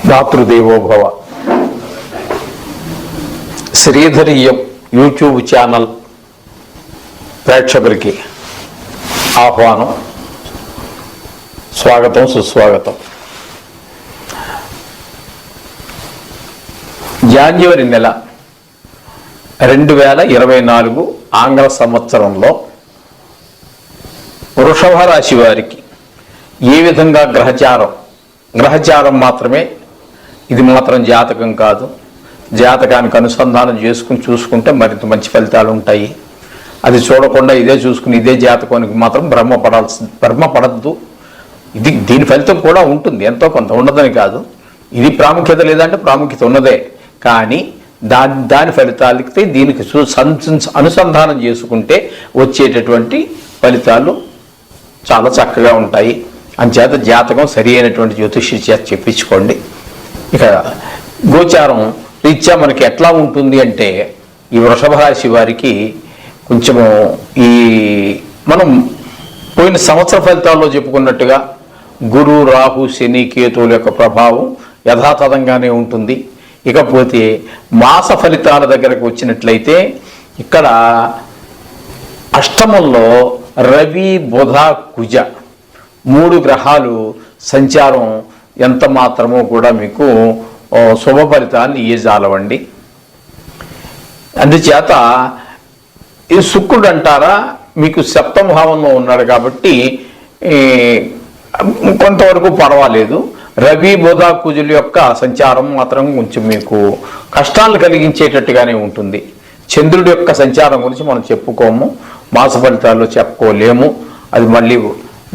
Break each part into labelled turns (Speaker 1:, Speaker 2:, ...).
Speaker 1: Matrudevobhava. శ్రీధరీయం YouTube channel ప్రేక్షకులకి ఆహ్వానం, స్వాగతం, సుస్వాగతం. జాన్యువరి నెల 2024 ఆంగ్ల సంవత్సరంలో వృషభ రాశి వారికి ఏ విధంగా గ్రహచారం మాత్రమే, ఇది మాత్రం జాతకం కాదు. జాతకానికి అనుసంధానం చేసుకుని చూసుకుంటే మరింత మంచి ఫలితాలు ఉంటాయి. అది చూడకుండా ఇదే చూసుకుని ఇదే జాతకానికి మాత్రం భ్రమపడద్దు. దీని ఫలితం కూడా ఉంటుంది, ఎంతో కొంత, ఉండదని కాదు. ఇది ప్రాముఖ్యత లేదంటే ప్రాముఖ్యత ఉన్నదే, కానీ దాని ఫలితాలకి దీనికి అనుసంధానం చేసుకుంటే వచ్చేటటువంటి ఫలితాలు చాలా చక్కగా ఉంటాయి. అంచేత జాతకం సరి అయినటువంటి జ్యోతిష్య చేత చెప్పించుకోండి. ఇక గోచారం రీత్యా మనకి ఎట్లా ఉంటుంది అంటే, ఈ వృషభ రాశి వారికి కొంచెము మనం పోయిన సంవత్సర ఫలితాల్లో చెప్పుకున్నట్టుగా గురు, రాహు, శని, కేతువుల యొక్క ప్రభావం యథాతథంగానే ఉంటుంది. ఇకపోతే మాస ఫలితాల దగ్గరకు వచ్చినట్లయితే ఇక్కడ అష్టమంలో రవి, బుధ, కుజ 3 గ్రహాలు సంచారం ఎంత మాత్రమో కూడా మీకు శుభ ఫలితాన్ని ఇయ్యజాలవండి. అందుచేత ఈ శుక్రుడు అంటారా, మీకు సప్తమ భావంలో ఉన్నాడు కాబట్టి కొంతవరకు పర్వాలేదు. రవి, బుధ, కుజుల యొక్క సంచారం మాత్రం కొంచెం మీకు కష్టాలు కలిగించేటట్టుగానే ఉంటుంది. చంద్రుడి యొక్క సంచారం గురించి మనం చెప్పుకోము, మాస ఫలితాల్లో చెప్పుకోలేము. అది మళ్ళీ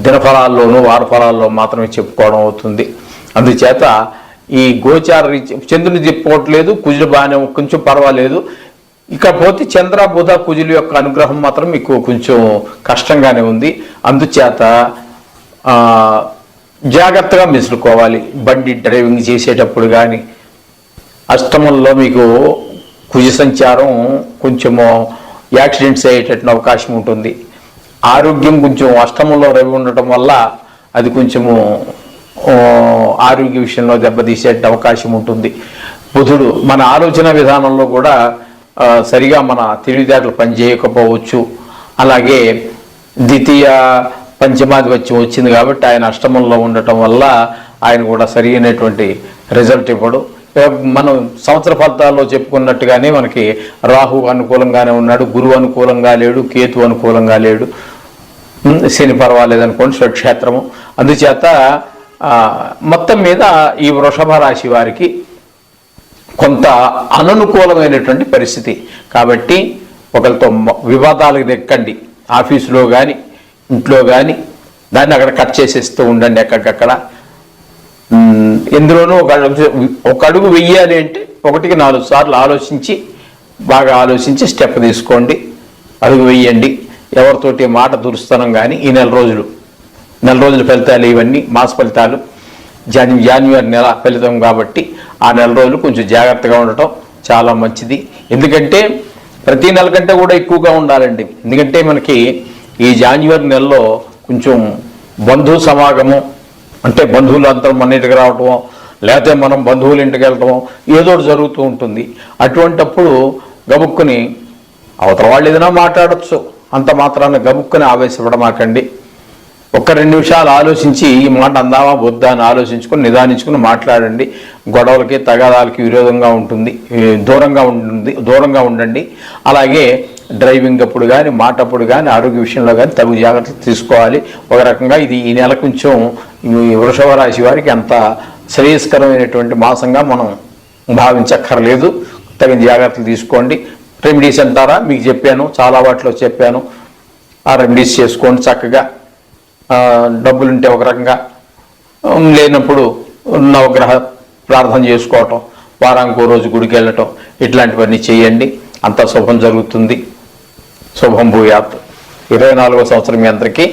Speaker 1: దినఫలాల్లోనూ వార ఫలాల్లో మాత్రమే చెప్పుకోవడం అవుతుంది. అందుచేత ఈ గోచార చంద్రుని చెప్పుకోవట్లేదు, కుజులు బాగానే కొంచెం పర్వాలేదు. ఇకపోతే చంద్ర, బుధ, కుజుల యొక్క అనుగ్రహం మాత్రం మీకు కొంచెం కష్టంగానే ఉంది. అందుచేత జాగ్రత్తగా మెసులుకోవాలి. బండి డ్రైవింగ్ చేసేటప్పుడు కానీ, అష్టమంలో మీకు కుజ సంచారం కొంచెము యాక్సిడెంట్స్ అయ్యేటట్టు అవకాశం ఉంటుంది. ఆరోగ్యం కొంచెం అష్టమంలో రవి ఉండటం వల్ల అది కొంచెము ఆరోగ్య విషయంలో దెబ్బతీసే అవకాశం ఉంటుంది. బుధుడు మన ఆలోచన విధానంలో కూడా సరిగా మన తెలివితేటలు పనిచేయకపోవచ్చు. అలాగే ద్వితీయ పంచమాధిపత్యం వచ్చింది కాబట్టి ఆయన అష్టమంలో ఉండటం వల్ల ఆయన కూడా సరి అయినటువంటి రిజల్ట్ ఇవ్వడు. మనం సంవత్సర ఫలితాల్లో చెప్పుకున్నట్టుగానే మనకి రాహు అనుకూలంగానే ఉన్నాడు, గురువు అనుకూలంగా లేడు, కేతు అనుకూలంగా లేడు, శని పర్వాలేదనుకోండి, స్వక్షేత్రము. అందుచేత మొత్తం మీద ఈ వృషభ రాశి వారికి కొంత అననుకూలమైనటువంటి పరిస్థితి. కాబట్టి ఒకరితో వివాదాలకు దెక్కండి, ఆఫీసులో కానీ ఇంట్లో కానీ దాన్ని అక్కడ కట్ చేసేస్తూ ఉండండి. ఎక్కడికక్కడ ఎందులోనూ ఒక అడుగు వెయ్యాలి అంటే 1కి 4 సార్లు బాగా ఆలోచించి స్టెప్ తీసుకోండి, అడుగు వెయ్యండి. ఎవరితోటి మాట దురుస్తనం కానీ ఈ నెల రోజుల ఫలితాలు ఇవన్నీ మాస ఫలితాలు. జాన్యువరి నెల ఫలితం కాబట్టి ఆ నెల రోజులు కొంచెం జాగ్రత్తగా ఉండటం చాలా మంచిది. ఎందుకంటే ప్రతి నెల కంటే కూడా ఎక్కువగా ఉండాలండి. ఎందుకంటే మనకి ఈ జాన్యువరి నెలలో కొంచెం బంధు సమాగమం, అంటే బంధువులు అంతా మన ఇంటికి రావటమో లేకపోతే మనం బంధువుల ఇంటికి వెళ్ళటమో ఏదో జరుగుతూ ఉంటుంది. అటువంటప్పుడు గబుక్కుని అవతల వాళ్ళు ఏదైనా మాట్లాడచ్చు, అంత మాత్రాన గబుక్కుని ఆవేశపడమాకండి. 1-2 నిమిషాలు ఆలోచించి ఈ మాట అందామా వద్దా అని ఆలోచించుకొని నిదానించుకుని మాట్లాడండి. గొడవలకి తగాదాలకి విరోధంగా ఉంటుంది, దూరంగా ఉండండి. అలాగే డ్రైవింగ్ అప్పుడు కానీ, మాటప్పుడు కానీ, ఆరోగ్య విషయంలో కానీ తగు జాగ్రత్తలు తీసుకోవాలి. ఒక రకంగా ఇది ఈ నెల కొంచెం వృషభ రాశి వారికి అంత శ్రేయస్కరమైనటువంటి మాసంగా మనం భావించక్కర్లేదు. తగిన జాగ్రత్తలు తీసుకోండి. రెమెడీస్ అంటారా, మీకు చెప్పాను, చాలా వాటిలో చెప్పాను. ఆ రెమెడీస్ చేసుకోండి చక్కగా. డబ్బులుంటే ఒక రకంగా, లేనప్పుడు నవగ్రహ ప్రార్థన చేసుకోవటం, వారానికి రోజు గుడికి వెళ్ళటం, ఇట్లాంటివన్నీ చేయండి. అంతా శుభం జరుగుతుంది. శుభం భూయాత్. 24వ సంవత్సరం మీ అందరికీ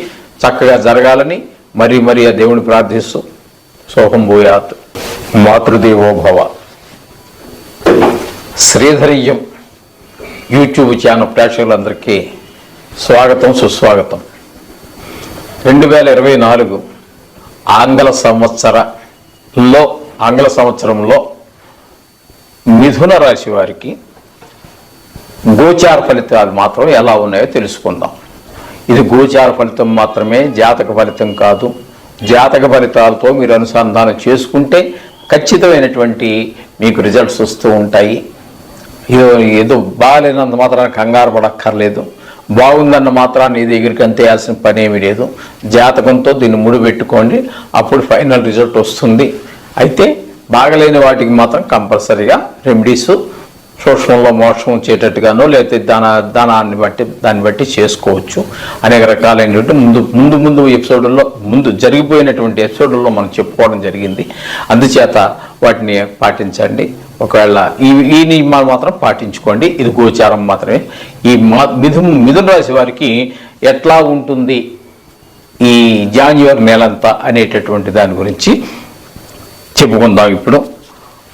Speaker 1: చక్కగా జరగాలని మరీ ఆ దేవుని ప్రార్థిస్తూ శుభం భూయాత్. మాతృదేవోభవ. శ్రీధరీయం యూట్యూబ్ ఛానల్ ప్రేక్షకులందరికీ స్వాగతం, సుస్వాగతం. 2024 ఆంగ్ల సంవత్సరంలో ఆంగ్ల సంవత్సరంలో మిథున రాశి వారికి గోచార ఫలితాలు మాత్రం ఎలా ఉన్నాయో తెలుసుకుందాం. ఇది గోచార ఫలితం మాత్రమే, జాతక ఫలితం కాదు. జాతక ఫలితాలతో మీరు అనుసంధానం చేసుకుంటే ఖచ్చితమైనటువంటి మీకు రిజల్ట్స్ వస్తూ ఉంటాయి. ఏదో బాగాలేనంత మాత్రాన్ని కంగారు పడక్కర్లేదు. బాగుందన్న మాత్రాన్ని ఇది ఎగిరికి అంతేయాల్సిన పని ఏమీ లేదు. జాతకంతో దీన్ని ముడిపెట్టుకోండి, అప్పుడు ఫైనల్ రిజల్ట్ వస్తుంది. అయితే బాగలేని వాటికి మాత్రం కంపల్సరీగా రెమెడీస్ సూక్ష్మంలో మోక్షం వచ్చేటట్టుగానో లేకపోతే దాన్ని బట్టి చేసుకోవచ్చు. అనేక రకాలైనటువంటి ముందు ఎపిసోడ్లో జరిగిపోయినటువంటి ఎపిసోడ్లో మనం చెప్పుకోవడం జరిగింది. అందుచేత వాటిని పాటించండి. ఒకవేళ ఈ నియమాలు మాత్రం పాటించుకోండి. ఇది గోచారం మాత్రమే. ఈ మిథున రాశి వారికి ఎట్లా ఉంటుంది ఈ జాన్యువరి నెలంతా అనేటటువంటి దాని గురించి చెప్పుకుందాం. ఇప్పుడు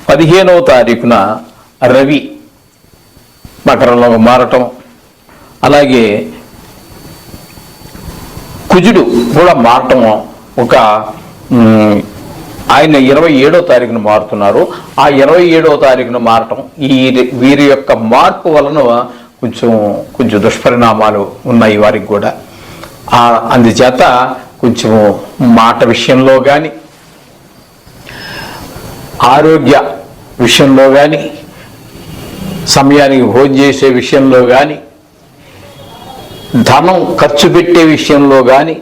Speaker 1: 15వ తారీఖున రవి మకరంలో మారటం, అలాగే కుజుడు కూడా మారటం, ఆయన 27వ తారీఖున మారుతున్నారు. ఆ 27వ తారీఖున మారటం వీరి యొక్క మార్పు వలన కొంచెం దుష్పరిణామాలు ఉన్నాయి వారికి కూడా. అందుచేత కొంచెం మాట విషయంలో కానీ, ఆరోగ్య విషయంలో కానీ, సమయానికి భోజనం చేసే విషయంలో కానీ, ధనం ఖర్చు పెట్టే విషయంలో కానీ,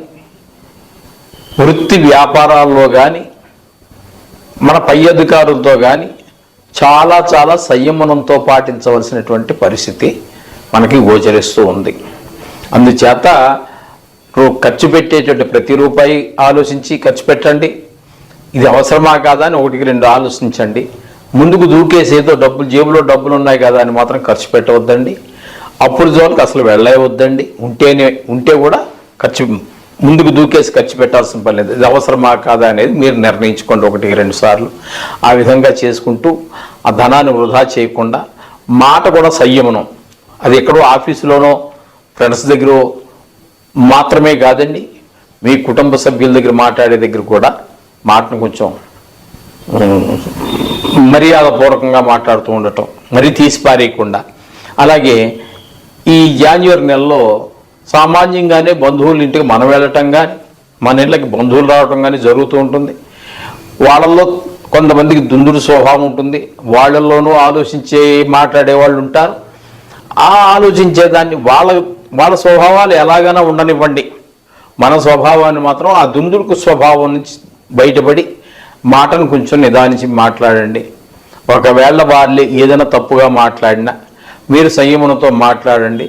Speaker 1: వృత్తి వ్యాపారాల్లో కానీ, మన పై అధికారులతో కానీ చాలా చాలా సంయమనంతో పాటించవలసినటువంటి పరిస్థితి మనకి గోచరిస్తూ ఉంది. అందుచేత ఖర్చు పెట్టేటువంటి ప్రతి రూపాయి ఆలోచించి ఖర్చు పెట్టండి. ఇది అవసరమా కాదా అని 1-2 ఆలోచించండి. ముందుకు దూకేసేదో జేబులో డబ్బులు ఉన్నాయి కదా అని మాత్రం ఖర్చు పెట్టవద్దండి. అప్పుడు జోలికి అసలు వెళ్ళవద్దండి. ఉంటే కూడా ముందుకు దూకేసి ఖర్చు పెట్టాల్సిన పని లేదు. ఇది అవసరమా కాదా అనేది మీరు నిర్ణయించుకోండి 1-2 సార్లు. ఆ విధంగా చేసుకుంటూ ఆ ధనాన్ని వృధా చేయకుండా, మాట కూడా సంయమనం. అది ఎక్కడో ఆఫీసులోనో ఫ్రెండ్స్ దగ్గర మాత్రమే కాదండి, మీ కుటుంబ సభ్యుల దగ్గర మాట్లాడే దగ్గర కూడా మాటను కొంచెం మర్యాదపూర్వకంగా మాట్లాడుతూ ఉండటం, మరీ తీసిపారేయకుండా. అలాగే ఈ జాన్యువరి నెలలో సామాన్యంగానే బంధువుల ఇంటికి మనం వెళ్ళటం కానీ, మన ఇళ్ళకి బంధువులు రావటం కానీ జరుగుతూ ఉంటుంది. వాళ్ళల్లో కొంతమందికి దుందుడు స్వభావం ఉంటుంది, వాళ్ళల్లోనూ మాట్లాడే వాళ్ళు ఉంటారు. ఆ ఆలోచించేదాన్ని వాళ్ళ స్వభావాలు ఎలాగైనా ఉండనివ్వండి. మన స్వభావాన్ని మాత్రం ఆ దుందుడుకు స్వభావం నుంచి బయటపడి మాటను కొంచెం నిదానించి మాట్లాడండి. ఒకవేళ వాళ్ళు ఏదైనా తప్పుగా మాట్లాడినా మీరు సంయమనంతో మాట్లాడండి.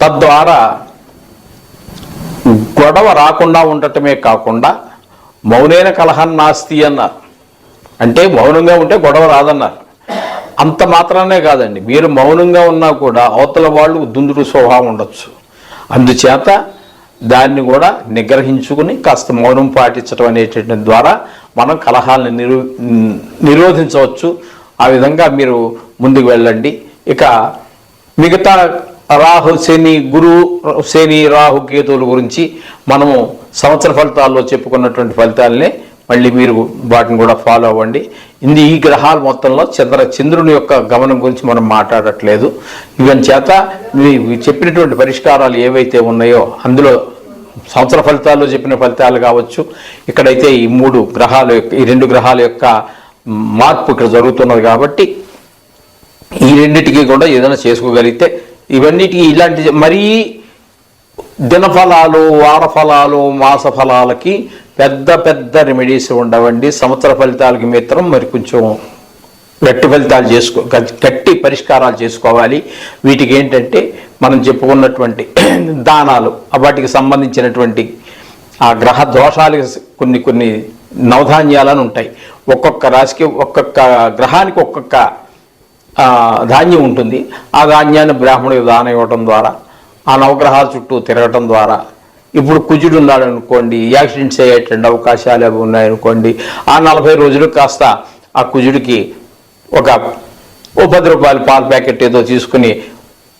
Speaker 1: తద్వారా గొడవ రాకుండా ఉండటమే కాకుండా మౌనైన కలహం నాస్తి అన్నారు. అంటే మౌనంగా ఉంటే గొడవ రాదన్నారు. అంత మాత్రానే కాదండి, మీరు మౌనంగా ఉన్నా కూడా అవతల వాళ్ళు దుందుడు స్వభావం ఉండొచ్చు. అందుచేత దాన్ని కూడా నిగ్రహించుకుని కాస్త మౌనం పాటించడం అనేటువంటి ద్వారా మనం కలహాలను నిరోధించవచ్చు. ఆ విధంగా మీరు ముందుకు వెళ్ళండి. ఇక మిగతా శని రాహు కేతువుల గురించి మనము సంవత్సర ఫలితాల్లో చెప్పుకున్నటువంటి ఫలితాలనే మళ్ళీ మీరు వాటిని కూడా ఫాలో అవ్వండి. ఈ గ్రహాల మొత్తంలో చంద్రుని యొక్క గమనం గురించి మనం మాట్లాడట్లేదు. ఇవన్నీ చేత చెప్పినటువంటి పరిష్కారాలు ఏవైతే ఉన్నాయో అందులో సంవత్సర ఫలితాల్లో చెప్పిన ఫలితాలు కావచ్చు, ఇక్కడైతే ఈ 3 గ్రహాల యొక్క ఈ 2 గ్రహాల యొక్క మార్పు ఇక్కడ జరుగుతున్నది కాబట్టి ఈ రెండింటికి కూడా ఏదైనా చేసుకోగలిగితే ఇవన్నిటికీ ఇలాంటి మరీ దినఫలాలు, వార ఫలాలు, మాస ఫలాలకి పెద్ద రెమెడీస్ ఉండవండి. సంవత్సర ఫలితాలకి మాత్రం మరి కొంచెం గట్టి పరిష్కారాలు చేసుకోవాలి. వీటికి ఏంటంటే మనం చెప్పుకున్నటువంటి దానాలు, వాటికి సంబంధించినటువంటి ఆ గ్రహ దోషాలకి కొన్ని నవధాన్యాలను ఉంటాయి. ఒక్కొక్క రాశికి ఒక్కొక్క గ్రహానికి ఒక్కొక్క ధాన్యం ఉంటుంది. ఆ ధాన్యాన్ని బ్రాహ్మణుడికి దానం ఇవ్వడం ద్వారా, ఆ నవగ్రహాల చుట్టూ తిరగటం ద్వారా, ఇప్పుడు కుజుడు ఉన్నాడు అనుకోండి, యాక్సిడెంట్స్ అయ్యేటువంటి అవకాశాలు అవి ఉన్నాయనుకోండి, ఆ 40 రోజులు కాస్త ఆ కుజుడికి ఒక 10 రూపాయల పాల ప్యాకెట్ ఏదో తీసుకుని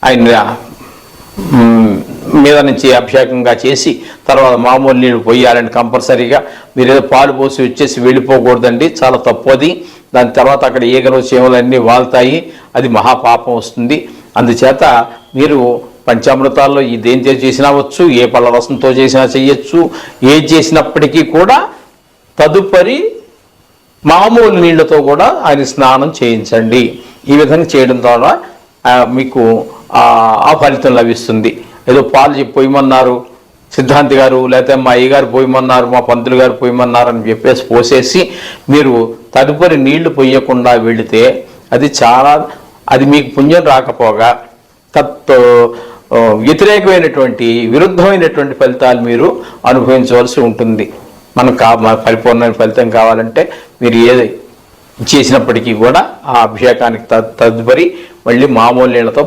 Speaker 1: ఆయన మీద నుంచి అభిషేకంగా చేసి తర్వాత మామూలు నీళ్ళు పోయాలని కంపల్సరీగా. మీరు ఏదో పాలు పోసి వచ్చేసి వెళ్ళిపోకూడదండి, చాలా తప్పు అది. దాని తర్వాత అక్కడ ఈగలు చీమలు అన్నీ వాళ్తాయి, అది మహాపాపం వస్తుంది. అందుచేత మీరు పంచామృతాల్లో దేంతో చేసినా వచ్చు, ఏ పళ్ళ రసంతో చేసినా చెయ్యొచ్చు. ఏది చేసినప్పటికీ కూడా తదుపరి మామూలు నీళ్లతో కూడా ఆయన స్నానం చేయించండి. ఈ విధంగా చేయడం ద్వారా మీకు ఆ ఫలితం లభిస్తుంది. ఏదో పాలు పోయమన్నారు సిద్ధాంతి గారు, లేకపోతే మా అయ్యగారు పోయమన్నారు, మా పంతులు గారు పోయమన్నారు అని చెప్పేసి పోసేసి మీరు తదుపరి నీళ్లు పొయ్యకుండా వెళితే అది మీకు పుణ్యం రాకపోగా వ్యతిరేకమైనటువంటి విరుద్ధమైనటువంటి ఫలితాలు మీరు అనుభవించవలసి ఉంటుంది. మన పరిపూర్ణమైన ఫలితం కావాలంటే మీరు ఏది చేసినప్పటికీ కూడా ఆ అభిషేకానికి తదుపరి మళ్ళీ మామూలు నీళ్ళతో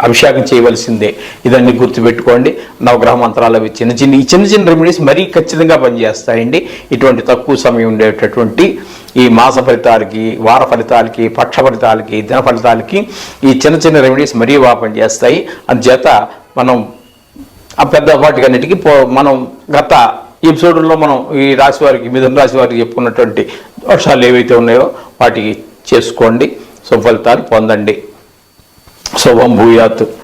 Speaker 1: అభిషేకం చేయవలసిందే. ఇదన్నీ గుర్తుపెట్టుకోండి. నవగ్రహ మంత్రాలు అవి ఈ చిన్న చిన్న రెమెడీస్ మరీ ఖచ్చితంగా పనిచేస్తాయండి. ఇటువంటి తక్కువ సమయం ఉండేటటువంటి ఈ మాస ఫలితాలకి, వార ఫలితాలకి, పక్ష ఫలితాలకి, దిన ఫలితాలకి ఈ చిన్న చిన్న రెమెడీస్ మరీ బాగా పనిచేస్తాయి. అందుచేత మనం ఆ పెద్ద వాటికన్నిటికీ మనం గత ఎపిసోడ్లో మనం ఈ రాశి వారికి, మిథున రాశి వారికి చెప్పుకున్నటువంటి దోషాలు ఏవైతే ఉన్నాయో వాటికి చేసుకోండి, సుఫలితాలు పొందండి. శుభం భూయాత్.